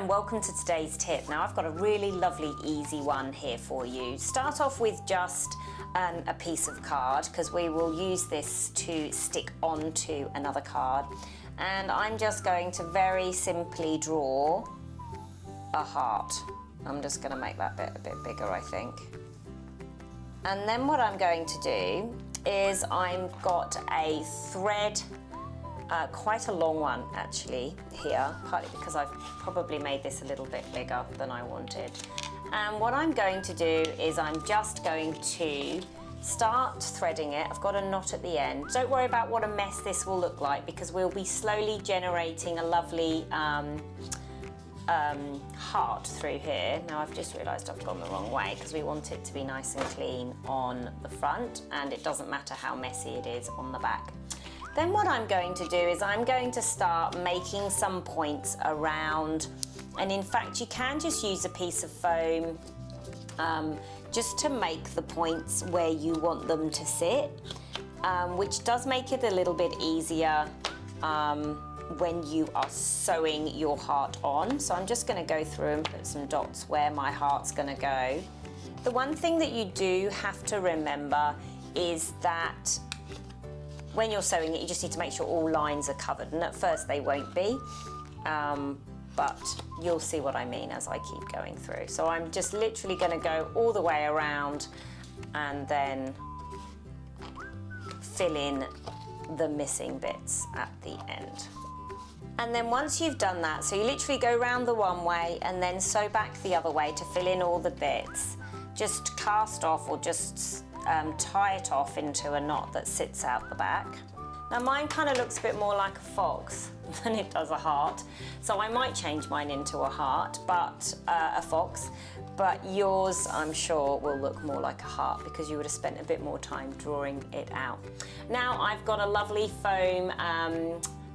and welcome to today's tip. Now I've got a really lovely easy one here for you. Start off with just a piece of card, because we will use this to stick onto another card, and I'm just going to very simply draw a heart. I'm just going to make that bit a bit bigger, I think. And then what I'm going to do is I've got a thread, quite a long one actually here, partly because I've probably made this a little bit bigger than I wanted. And what I'm going to do is I'm just going to start threading it. I've got a knot at the end. Don't worry about what a mess this will look like, because we'll be slowly generating a lovely heart through here. Now I've just realised I've gone the wrong way, because we want it to be nice and clean on the front, and it doesn't matter how messy it is on the back. Then what I'm going to do is I'm going to start making some points around, and in fact you can just use a piece of foam just to make the points where you want them to sit, which does make it a little bit easier when you are sewing your heart on. So I'm just going to go through and put some dots where my heart's going to go. The one thing that you do have to remember is that when you're sewing it, you just need to make sure all lines are covered, and at first they won't be, but you'll see what I mean as I keep going through. So I'm just literally going to go all the way around and then fill in the missing bits at the end. And then once you've done that, so you literally go round the one way and then sew back the other way to fill in all the bits. Just cast off, or just tie it off into a knot that sits out the back. Now mine kind of looks a bit more like a fox than it does a heart, so I might change mine into a heart, but a fox, but yours I'm sure will look more like a heart, because you would have spent a bit more time drawing it out. Now I've got a lovely foam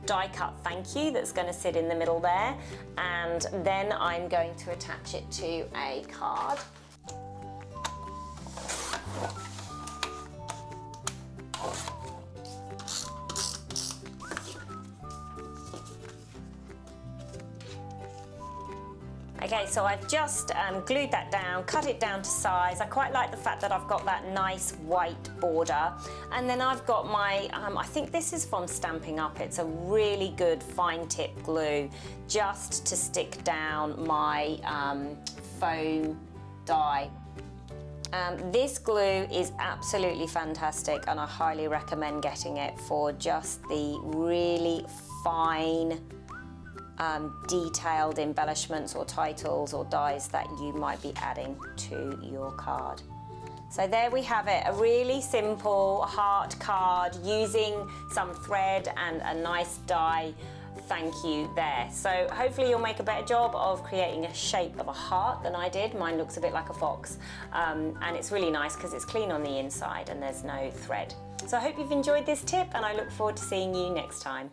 die cut thank you that's going to sit in the middle there, and then I'm going to attach it to a card. Okay, so I've just glued that down, cut it down to size. I quite like the fact that I've got that nice white border. And then I've got my, I think this is from Stampin' Up. It's a really good fine tip glue just to stick down my foam die. This glue is absolutely fantastic, and I highly recommend getting it for just the really fine detailed embellishments or titles or dies that you might be adding to your card. So there we have it, a really simple heart card using some thread and a nice die thank you there. So hopefully you'll make a better job of creating a shape of a heart than I did. Mine looks a bit like a fox, and it's really nice because it's clean on the inside and there's no thread. So I hope you've enjoyed this tip, and I look forward to seeing you next time.